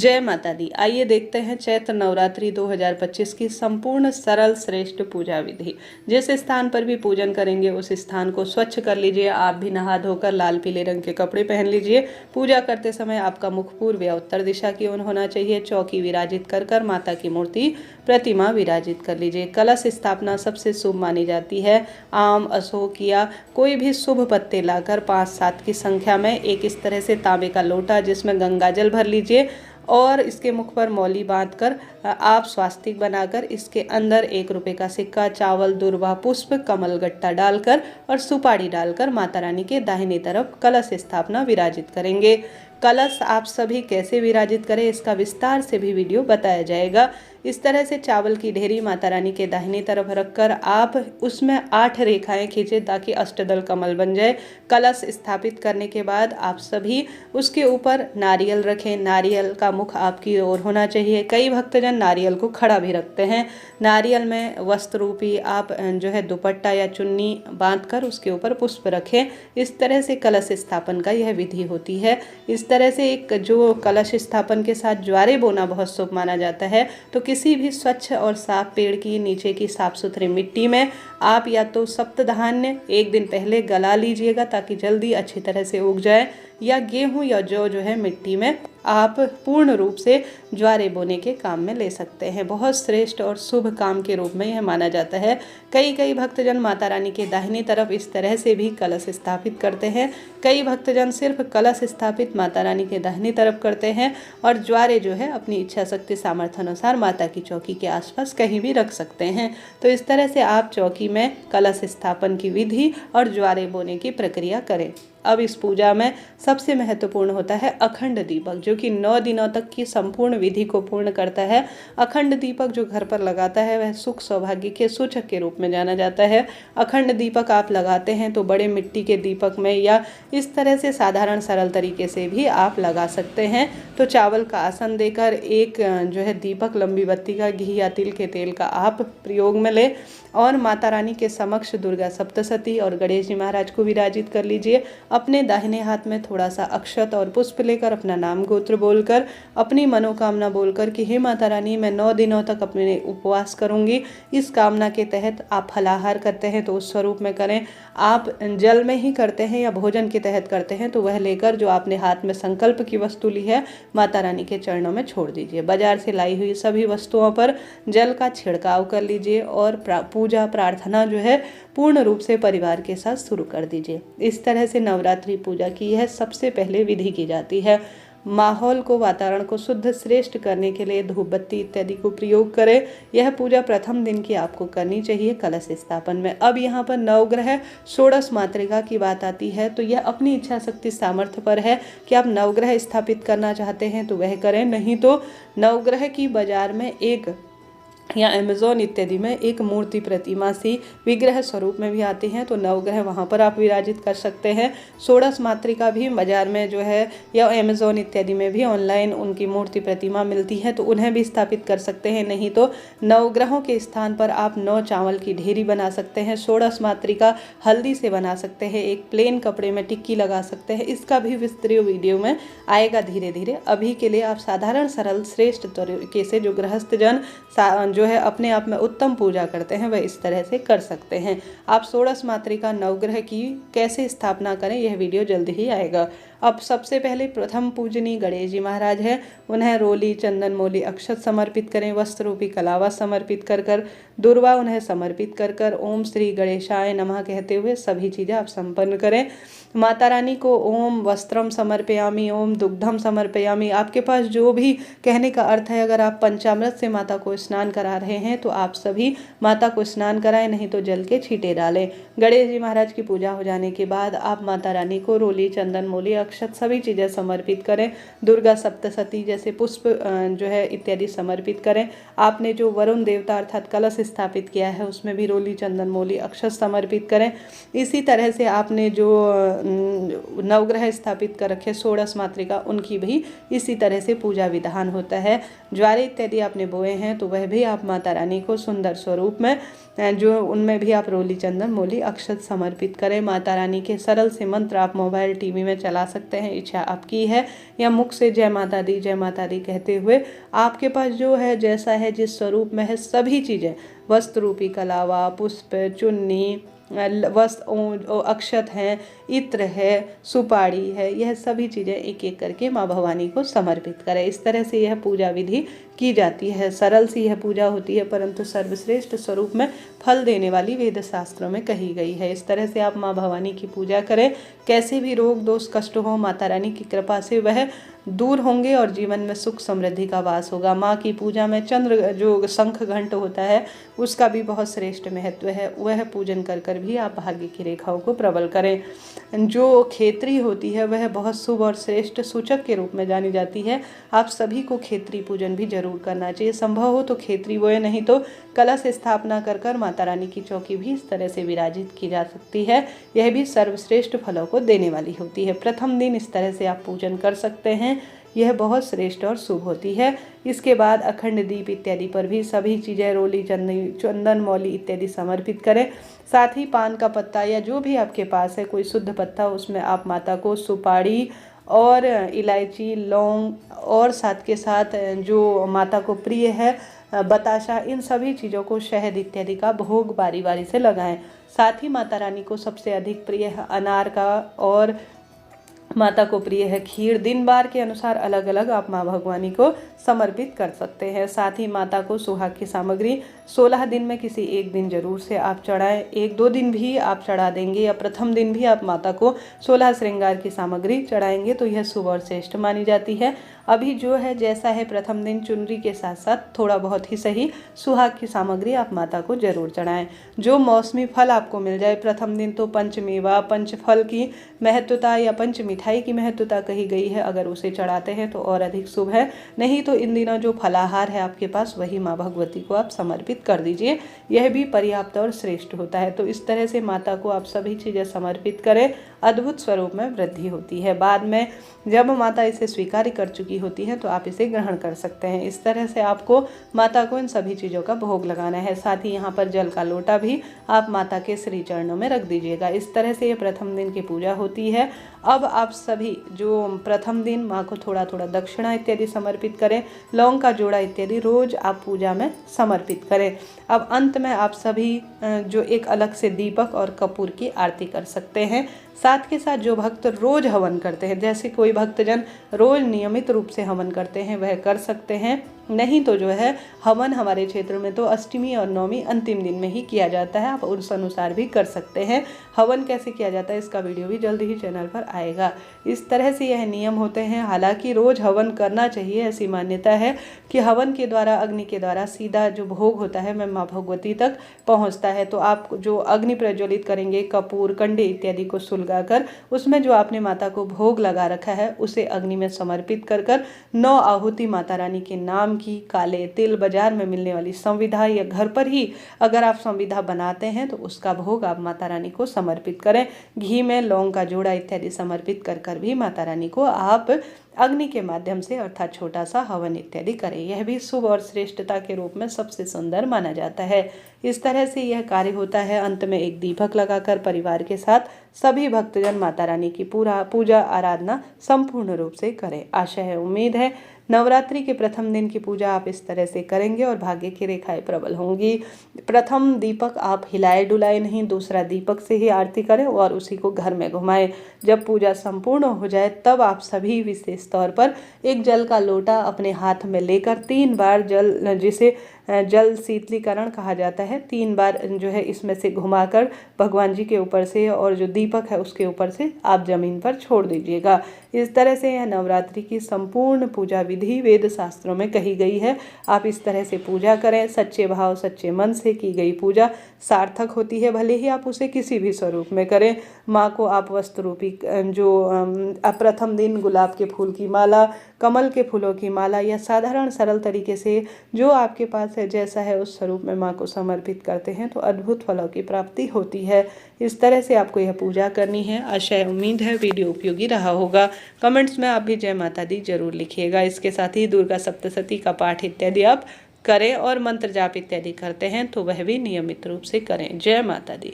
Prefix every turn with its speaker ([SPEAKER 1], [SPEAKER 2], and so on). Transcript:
[SPEAKER 1] जय माता दी। आइए देखते हैं चैत्र नवरात्रि 2025 की संपूर्ण सरल श्रेष्ठ पूजा विधि। जिस स्थान पर भी पूजन करेंगे उस स्थान को स्वच्छ कर लीजिए। आप भी नहा धोकर लाल पीले रंग के कपड़े पहन लीजिए। पूजा करते समय आपका मुख पूर्व या उत्तर दिशा की ओर होना चाहिए। चौकी विराजित कर माता की मूर्ति प्रतिमा विराजित कर लीजिए। कलश स्थापना सबसे शुभ मानी जाती है। आम, अशोक या कोई भी शुभ पत्ते लाकर 5-7 की संख्या में एक इस तरह से तांबे का लोटा जिसमें गंगा जल भर लीजिए और इसके मुख पर मौली बांधकर आप स्वास्तिक बनाकर इसके अंदर 1 रुपये का सिक्का, चावल, दुर्वा पुष्प, कमल गट्टा डालकर और सुपारी डालकर माता रानी के दाहिनी तरफ कलश स्थापना विराजित करेंगे। कलश आप सभी कैसे विराजित करें इसका विस्तार से भी वीडियो बताया जाएगा। इस तरह से चावल की ढेरी माता रानी के दाहिनी तरफ रखकर आप उसमें 8 रेखाएं खींचें ताकि अष्टदल कमल बन जाए। कलश स्थापित करने के बाद आप सभी उसके ऊपर नारियल रखें। नारियल का मुख आपकी ओर होना चाहिए। कई भक्तजन नारियल को खड़ा भी रखते हैं। नारियल में वस्त्र रूपी आप दुपट्टा या चुन्नी बांधकर उसके ऊपर पुष्प रखें। इस तरह से कलश स्थापन का यह विधि होती है। इस तरह से एक जो कलश स्थापन के साथ ज्वारे बोना बहुत शुभ माना जाता है। तो किसी भी स्वच्छ और साफ पेड़ की नीचे की साफ सुथरी मिट्टी में आप या तो सप्तधान्य 1 दिन पहले गला लीजिएगा ताकि जल्दी अच्छी तरह से उग जाए, या गेहूं या जौ मिट्टी में आप पूर्ण रूप से ज्वारे बोने के काम में ले सकते हैं। बहुत श्रेष्ठ और शुभ काम के रूप में यह माना जाता है। कई भक्तजन माता रानी के दाहिनी तरफ इस तरह से भी कलश स्थापित करते हैं। कई भक्तजन सिर्फ कलश स्थापित माता रानी के दाहिनी तरफ करते हैं और ज्वारे अपनी इच्छा शक्ति सामर्थ्य अनुसार माता की चौकी के आसपास कहीं भी रख सकते हैं। तो इस तरह से आप चौकी में कलश स्थापन की विधि और ज्वारे बोने की प्रक्रिया करें। अब इस पूजा में सबसे महत्वपूर्ण होता है अखंड दीपक, जो कि 9 दिनों तक की संपूर्ण विधि को पूर्ण करता है। अखंड दीपक जो घर पर लगाता है वह सुख सौभाग्य के सूचक के रूप में जाना जाता है। अखंड दीपक आप लगाते हैं तो बड़े मिट्टी के दीपक में या इस तरह से साधारण सरल तरीके से भी आप लगा सकते हैं। तो चावल का आसन देकर एक दीपक लंबी बत्ती का घी या तिल के तेल का आप प्रयोग में ले और माता रानी के समक्ष दुर्गा सप्तशती और गणेश जी महाराज को विराजित कर लीजिए। अपने दाहिने हाथ में थोड़ा सा अक्षत और पुष्प लेकर अपना नाम गोत्र बोलकर अपनी मनोकामना बोलकर कि हे माता रानी, मैं 9 दिनों तक अपने उपवास करूंगी। इस कामना के तहत आप फलाहार करते हैं तो उस स्वरूप में करें। आप जल में ही करते हैं या भोजन के तहत करते हैं तो वह लेकर जो आपने हाथ में संकल्प की वस्तु ली है माता रानी के चरणों में छोड़ दीजिए। बाजार से लाई हुई सभी वस्तुओं पर जल का छिड़काव कर लीजिए और पूजा प्रार्थना पूर्ण रूप से परिवार के साथ शुरू कर दीजिए। इस तरह से नवरात्रि पूजा की यह सबसे पहले विधि की जाती है। माहौल को, वातावरण को शुद्ध श्रेष्ठ करने के लिए धूप बत्ती इत्यादि को प्रयोग करें। यह पूजा प्रथम दिन की आपको करनी चाहिए कलश स्थापन में। अब यहाँ पर नवग्रह षोडश मातृका की बात आती है तो यह अपनी इच्छा शक्ति सामर्थ्य पर है कि आप नवग्रह स्थापित करना चाहते हैं तो वह करें, नहीं तो नवग्रह की बाजार में एक या अमेज़ॉन इत्यादि में एक मूर्ति प्रतिमा सी विग्रह स्वरूप में भी आती हैं तो नवग्रह वहाँ पर आप विराजित कर सकते हैं। षोडश मातृका भी बाजार में या अमेज़ॉन इत्यादि में भी ऑनलाइन उनकी मूर्ति प्रतिमा मिलती है तो उन्हें भी स्थापित कर सकते हैं। नहीं तो नवग्रहों के स्थान पर आप 9 चावल की ढेरी बना सकते हैं। षोडश मातृका हल्दी से बना सकते हैं। एक प्लेन कपड़े में टिक्की लगा सकते हैं। इसका भी विस्तृत वीडियो में आएगा धीरे धीरे। अभी के लिए आप साधारण सरल श्रेष्ठ तरीके से जो गृहस्थ जन अपने आप में उत्तम पूजा करते हैं वह इस तरह से कर सकते हैं। आप षोडश मातृका नवग्रह की कैसे स्थापना करें यह वीडियो जल्दी ही आएगा। अब सबसे पहले प्रथम पूजनीय गणेश जी महाराज है, उन्हें रोली, चंदन, मौली, अक्षत समर्पित करें। वस्त्र रूपी कलावा समर्पित कर दुर्वा उन्हें समर्पित कर ओम श्री गणेशाय नमः कहते हुए सभी चीज़ें आप संपन्न करें। माता रानी को ओम वस्त्रम समर्पयामी, ओम दुग्धम समर्पयामी, आपके पास जो भी कहने का अर्थ है। अगर आप पंचामृत से माता को स्नान करा रहे हैं तो आप सभी माता को स्नान कराएं, नहीं तो जल के छींटे डालें। गणेश जी महाराज की पूजा हो जाने के बाद आप माता रानी को रोली, चंदन, मौली, अक्षत सभी चीज़ें समर्पित करें। दुर्गा सप्तशती जैसे पुष्प इत्यादि समर्पित करें। आपने जो वरुण देवता अर्थात कलश स्थापित किया है उसमें भी रोली, चंदन, मौली, अक्षत समर्पित करें। इसी तरह से आपने जो नवग्रह स्थापित कर रखे षोडश मातृका उनकी भी इसी तरह से पूजा विधान होता है। ज्वारे इत्यादि आपने बोए हैं तो वह भी आप माता रानी को सुंदर स्वरूप में उनमें भी आप रोली, चंदन, मौली, अक्षत समर्पित करें। माता रानी के सरल से मंत्र आप मोबाइल टीवी में चला सकते हैं। इच्छा आपकी है या मुख से जय माता दी कहते हुए आपके पास जो है, जैसा है, जिस स्वरूप में है, सभी चीज़ें, वस्त्र रूपी कलावा, पुष्प, चुन्नी, वस्त्र, अक्षत हैं, इत्र है, सुपारी है, यह सभी चीज़ें एक एक करके माँ भवानी को समर्पित करें। इस तरह से यह पूजा विधि की जाती है। सरल सी यह पूजा होती है, परंतु सर्वश्रेष्ठ स्वरूप में फल देने वाली वेद शास्त्रों में कही गई है। इस तरह से आप माँ भवानी की पूजा करें। कैसे भी रोग दोष कष्ट हो, माता रानी की कृपा से वह दूर होंगे और जीवन में सुख समृद्धि का वास होगा। माँ की पूजा में चंद्र जो शंख घंट होता है उसका भी बहुत श्रेष्ठ महत्व है। वह पूजन कर कर भी आप भाग्य की रेखाओं को प्रबल करें। जो खेतरी होती है वह बहुत शुभ और श्रेष्ठ सूचक के रूप में जानी जाती है। आप सभी को खेतरी पूजन भी जरूर करना चाहिए। संभव हो तो खेतरी बोए, नहीं तो कलश स्थापना कर कर माता रानी की चौकी भी इस तरह से विराजित की जा सकती है। यह भी सर्वश्रेष्ठ फलों को देने वाली होती है। प्रथम दिन इस तरह से आप पूजन कर सकते हैं। यह बहुत श्रेष्ठ और शुभ होती है। इसके बाद अखंड दीप इत्यादि पर भी सभी चीज़ें, रोली, चंदन, मौली इत्यादि समर्पित करें। साथ ही पान का पत्ता या जो भी आपके पास है, कोई शुद्ध पत्ता, उसमें आप माता को सुपारी और इलायची, लौंग और साथ के साथ जो माता को प्रिय है बताशा, इन सभी चीज़ों को, शहद इत्यादि का भोग बारी बारी से लगाएं। साथ ही माता रानी को सबसे अधिक प्रिय है अनार का और माता को प्रिय है खीर। दिन बार के अनुसार अलग अलग आप माँ भगवानी को समर्पित कर सकते हैं। साथ ही माता को सुहाग की सामग्री 16 दिन में किसी एक दिन जरूर से आप चढ़ाएं। 1-2 दिन भी आप चढ़ा देंगे या प्रथम दिन भी आप माता को 16 श्रृंगार की सामग्री चढ़ाएंगे तो यह शुभ और श्रेष्ठ मानी जाती है। अभी जो है, जैसा है, प्रथम दिन चुनरी के साथ साथ थोड़ा बहुत ही सही सुहाग की सामग्री आप माता को जरूर चढ़ाएं। जो मौसमी फल आपको मिल जाए, प्रथम दिन तो पंचमेवा, पंचफल की महत्वता या पंच मिठाई की महत्वता कही गई है, अगर उसे चढ़ाते हैं तो और अधिक शुभ है। नहीं तो इन दिनों जो फलाहार है आपके पास, वही माँ भगवती को आप समर्पित कर दीजिए। यह भी पर्याप्त और श्रेष्ठ होता है। तो इस तरह से माता को आप सभी चीज़ें समर्पित करें। अद्भुत स्वरूप में वृद्धि होती है। बाद में जब माता इसे स्वीकार कर चुकी होती है तो आप इसे ग्रहण कर सकते हैं। इस तरह से आपको माता को इन सभी चीज़ों का भोग लगाना है। साथ ही यहाँ पर जल का लोटा भी आप माता के श्री चरणों में रख दीजिएगा। इस तरह से ये प्रथम दिन की पूजा होती है। अब आप सभी जो प्रथम दिन माँ को थोड़ा थोड़ा दक्षिणा इत्यादि समर्पित करें। लौंग का जोड़ा इत्यादि रोज आप पूजा में समर्पित करें। अब अंत में आप सभी जो एक अलग से दीपक और कपूर की आरती कर सकते हैं। साथ के साथ जो भक्त रोज हवन करते हैं, जैसे कोई भक्तजन रोज नियमित रूप से हवन करते हैं, वह कर सकते हैं। नहीं तो जो है, हवन हमारे क्षेत्र में तो अष्टमी और नवमी अंतिम दिन में ही किया जाता है। आप उस अनुसार भी कर सकते हैं। हवन कैसे किया जाता है इसका वीडियो भी जल्दी ही चैनल पर आएगा। इस तरह से यह नियम होते हैं। हालांकि रोज हवन करना चाहिए, ऐसी मान्यता है कि हवन के द्वारा, अग्नि के द्वारा सीधा जो भोग होता है वह माँ भगवती तक पहुँचता है। तो आप जो अग्नि प्रज्वलित करेंगे, कपूर, कंडे इत्यादि को सुलगाकर उसमें जो आपने माता को भोग लगा रखा है उसे अग्नि में समर्पित कर कर 9 आहुति माता रानी के नाम की, काले तिल, बाजार में मिलने वाली संविधा या घर पर ही अगर आप संविधा बनाते हैं तो उसका भोग आप माता रानी को समर्पित करें। घी में लौंग का जोड़ा इत्यादि समर्पित कर कर भी माता रानी को आप अग्नि के माध्यम से अर्थात छोटा सा हवन इत्यादि करें। यह भी शुभ और श्रेष्ठता के रूप में सबसे सुंदर माना जाता है। इस तरह से यह कार्य होता है। अंत में एक दीपक लगाकर परिवार के साथ सभी भक्तजन माता रानी की पूजा आराधना संपूर्ण रूप से करें। आशा है, उम्मीद है नवरात्रि के प्रथम दिन की पूजा आप इस तरह से करेंगे और भाग्य की रेखाएं प्रबल होंगी। प्रथम दीपक आप हिलाए डुलाए नहीं, दूसरा दीपक से ही आरती करें और उसी को घर में घुमाएं। जब पूजा संपूर्ण हो जाए तब आप सभी विशेष तौर पर एक जल का लोटा अपने हाथ में लेकर 3 बार जल, जिसे जल शीतलीकरण कहा जाता है, 3 बार जो है इसमें से घुमाकर भगवान जी के ऊपर से और जो दीपक है उसके ऊपर से आप जमीन पर छोड़ दीजिएगा। इस तरह से यह नवरात्रि की संपूर्ण पूजा विधि वेद शास्त्रों में कही गई है। आप इस तरह से पूजा करें। सच्चे भाव सच्चे मन से की गई पूजा सार्थक होती है, भले ही आप उसे किसी भी स्वरूप में करें। माँ को आप वस्त्र रूपी जो प्रथम दिन गुलाब के फूल की माला, कमल के फूलों की माला या साधारण सरल तरीके से जो आपके पास है, जैसा है उस स्वरूप में माँ को समर्पित करते हैं तो अद्भुत फलों की प्राप्ति होती है। इस तरह से आपको यह पूजा करनी है। आशा है, उम्मीद है वीडियो उपयोगी रहा होगा। कमेंट्स में आप भी जय माता दी जरूर लिखिएगा। इसके साथ ही दुर्गा सप्तशती का पाठ इत्यादि आप करें और मंत्र जाप इत्यादि करते हैं तो वह भी नियमित रूप से करें। जय माता दी।